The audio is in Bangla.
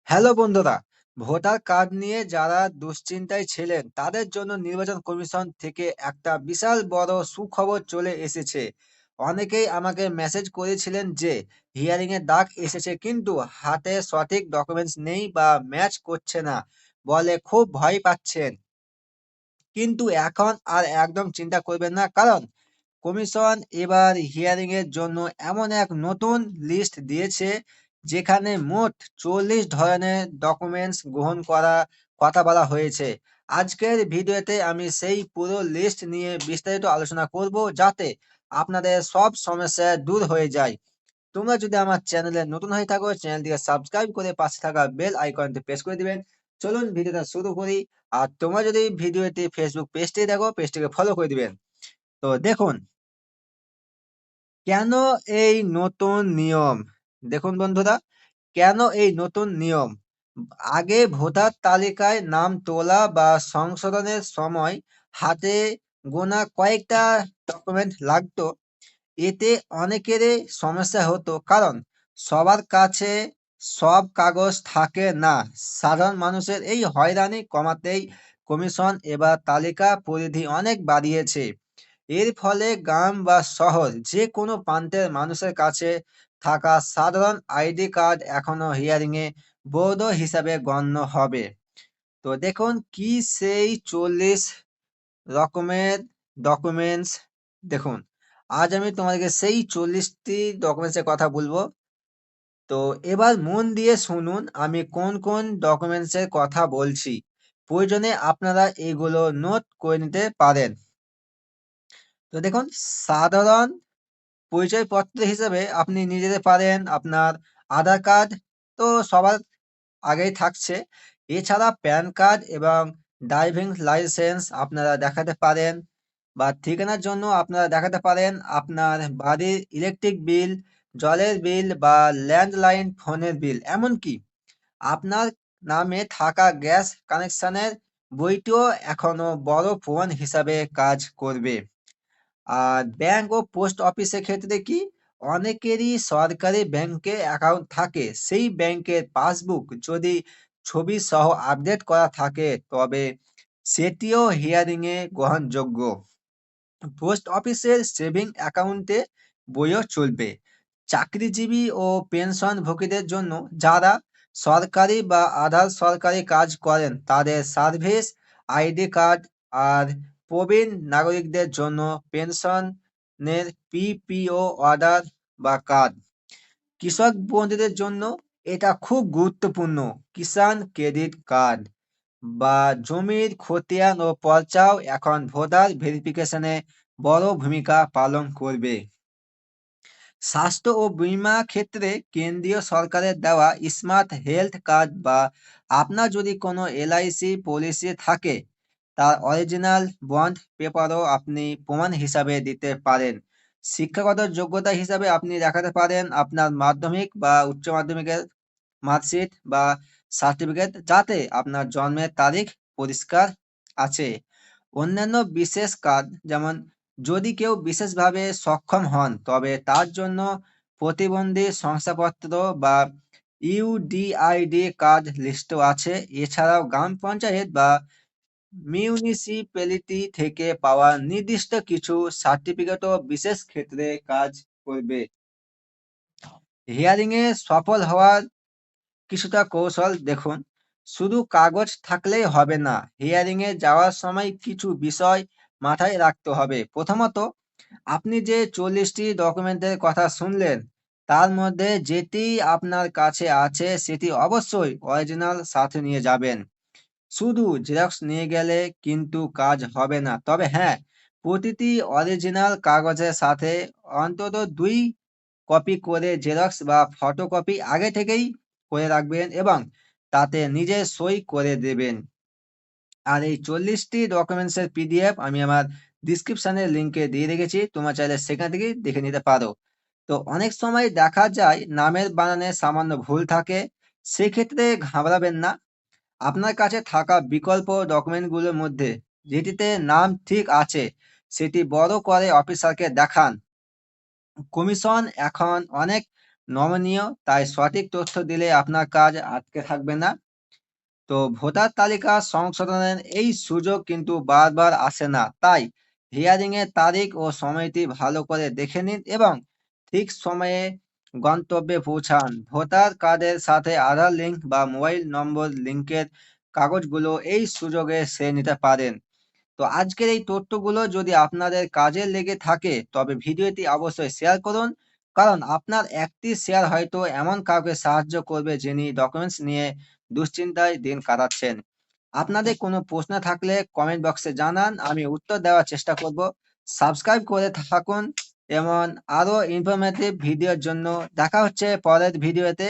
হ্যালো বন্ধুরা, ভোটার কার্ড নিয়ে যারা দুশ্চিন্তায় ছিলেন তাদের জন্য নির্বাচন কমিশন থেকে একটা বিশাল বড় সুখবর চলে এসেছে। অনেকেই আমাকে মেসেজ করেছিলেন যে হিয়ারিং এর ডাক এসেছে কিন্তু হাতে সঠিক ডকুমেন্টস নেই বা ম্যাচ করছে না বলে খুব ভয় পাচ্ছেন। কিন্তু এখন আর একদম চিন্তা করবেন না, কারণ কমিশন এবার হিয়ারিং এর জন্য এমন এক নতুন লিস্ট দিয়েছে যেখানে মোট ৪০ ধরনের ডকুমেন্টস গ্রহণ করা কথা বলা হয়েছে। আজকের ভিডিওতে আমি সেই পুরো লিস্ট নিয়ে বিস্তারিত আলোচনা করব যাতে আপনাদের সব সমস্যা দূর হয়ে যায়। তোমরা যদি আমার চ্যানেলে নতুন হয়ে থাকো, চ্যানেলটিকে সাবস্ক্রাইব করে পাশে থাকা বেল আইকনটি প্রেস করে দিবেন। চলুন ভিডিওটা শুরু করি। আর তোমরা যদি ভিডিওটি ফেসবুক পেজটি দেখো, পেজটিকে ফলো করে দিবেন। তো দেখুন, কেন এই নতুন নিয়ম? দেখুন বন্ধুরা, কেন এই নতুন নিয়ম? আগে ভোটার তালিকায় নাম তোলা বা সংশোধনের সময় হাতে গোনা কয়েকটা ডকুমেন্ট লাগতো। এতে অনেকেরই সমস্যা হতো, কারণ সবার কাছে সব কাগজ থাকে না। সাধারণ মানুষের এই হয়রানি কমাতেই কমিশন এবার তালিকা পরিধি অনেক বাড়িয়েছে। এর ফলে গ্রাম বা শহর যে কোনো প্রান্তের মানুষের কাছে থাকা সাধারণ আইডি কার্ড এখনো হিয়ারিং এ বৈধ হিসাবে গণ্য হবে। তো দেখুন, কি সেই ৪০ রকমের ডকুমেন্টস। দেখুন, আজ আমি তোমাদেরকে সেই ৪০টি ডকুমেন্টস এর কথা বলবো। তো এবার মন দিয়ে শুনুন আমি কোন কোন ডকুমেন্টস এর কথা বলছি। প্রয়োজনে আপনারা এগুলো নোট করে নিতে পারেন। তো দেখুন, সাধারণ পরিচয়পত্র হিসেবে আপনি নিয়ে যেতে পারেন আপনার আধার কার্ড, তো সবার আগেই থাকছে। এছাড়া প্যান কার্ড এবং ড্রাইভিং লাইসেন্স আপনারা দেখাতে পারেন, বা ঠিকানার জন্য আপনারা দেখাতে পারেন আপনার বাড়ির ইলেকট্রিক বিল, জলের বিল বা ল্যান্ডলাইন ফোনের বিল। এমনকি আপনার নামে থাকা গ্যাস কানেকশনের বইটিও এখনো বড় প্রমাণ হিসাবে কাজ করবে। আর ব্যাংক ও পোস্ট অফিসের ক্ষেত্রে কি, অনেকেরই সরকারি ব্যাংকে অ্যাকাউন্ট থাকে, সেই ব্যাংকের পাসবুক যদি ছবি সহ আপডেট করা থাকে তবে সেটিও হিয়ারিং এ গ্রহণযোগ্য। পোস্ট অফিসের সেভিং অ্যাকাউন্টে বইও চলবে। চাকরিজীবী ও পেনশনভোগীদের জন্য যারা সরকারি বা আধা সরকারি কাজ করেন তাদের সার্ভিস আইডি কার্ড, আর প্রবীণ নাগরিকদের জন্য পেনশনের পিপিও অর্ডার বা কার্ড। কৃষক বন্ধুদের জন্য এটা খুব গুরুত্বপূর্ণ, কিষাণ ক্রেডিট কার্ড বা জমির খতিয়ান ও পর্চাও এখন ভোটার ভেরিফিকেশনে বড় ভূমিকা পালন করবে। স্বাস্থ্য ও বীমা ক্ষেত্রে কেন্দ্রীয় সরকারের দেওয়া স্মার্ট হেলথ কার্ড বা আপনার যদি কোনো এলআইসি পলিসি থাকে তার অরিজিনাল বন্ড পেপারও আপনি প্রমাণ হিসাবে দিতে পারেন। শিক্ষাগত যোগ্যতা হিসাবে আপনি দেখাতে পারেন আপনার মাধ্যমিক বা উচ্চ মাধ্যমিকের মার্কশিট বা সার্টিফিকেট, যাতে আপনার জন্মের তারিখ পরিষ্কার আছে। অন্যান্য বিশেষ কার্ড, যেমন যদি কেউ বিশেষভাবে সক্ষম হন তবে তার জন্য প্রতিবন্ধী শংসাপত্র বা ইউডিআইডি কার্ড লিস্টও আছে। এছাড়াও গ্রাম পঞ্চায়েত বা মিউনিসিপ্যালিটি থেকে পাওয়া নির্দিষ্ট কিছু সার্টিফিকেটও বিশেষ ক্ষেত্রে কাজ করবে। হিয়ারিং এ সফল হওয়ার কিছুটা কৌশল দেখুন। শুধু কাগজ থাকলেই হবে না, হিয়ারিং এ যাওয়ার সময় কিছু বিষয় মাথায় রাখতে হবে। প্রথমত, আপনি যে ৪০টি ডকুমেন্টের কথা শুনলেন তার মধ্যে যেটি আপনার কাছে আছে সেটি অবশ্যই অরিজিনাল সাথে নিয়ে যাবেন। শুধু জেরক্স নিয়ে গেলে কিন্তু কাজ হবে না। তবে হ্যাঁ, প্রতিটি অরিজিনাল কাগজের সাথে অন্তত ২ কপি করে জেরক্স বা ফটোকপি আগে থেকেই করে রাখবেন এবং তাতে নিজে সই করে দেবেন। আর এই ৪০টি ডকুমেন্টসের পিডিএফ আমি আমার ডিসক্রিপশনের লিংকে দিয়ে রেখেছি। তোমরা চাইলে সেখান থেকেই দেখে নিতে পারো। তো অনেক সময় দেখা যায় নামের বানানে সামান্য ভুল থাকে। সেক্ষেত্রে ঘাবড়াবেন না। আপনার কাছে থাকা বিকল্প ডকুমেন্টগুলোর মধ্যে যেটিতে নাম ঠিক আছে সেটি বড় করে অফিসারকে দেখান। কমিশন এখন অনেক নমনীয়, তাই সঠিক তথ্য দিলে আপনার কাজ আটকে থাকবে না। তো ভোটার তালিকা সংশোধনের এই সুযোগ কিন্তু বারবার আসে না, তাই হিয়ারিং এর তারিখ ও সময়টি ভালো করে দেখে নিন এবং ঠিক সময়ে গন্তব্যে পৌঁছান। ভোটার কার্ডের সাথে আধার লিঙ্ক বা মোবাইল নম্বর লিঙ্কের কাগজগুলো এই সুযোগে সেরে নিতে পারেন। তো আজকের এই তথ্যগুলো যদি আপনাদের কাজে লেগে থাকে তবে ভিডিওটি অবশ্যই শেয়ার করুন, কারণ আপনার একটি শেয়ার হয়তো এমন কাউকে সাহায্য করবে যিনি ডকুমেন্টস নিয়ে দুশ্চিন্তায় দিন কাটাচ্ছেন। আপনাদের কোনো প্রশ্ন থাকলে কমেন্ট বক্সে জানান, আমি উত্তর দেওয়ার চেষ্টা করব। সাবস্ক্রাইব করে থাকুন এমন আরো ইনফরমেটিভ ভিডিওর জন্য। দেখা হচ্ছে পরের ভিডিওতে।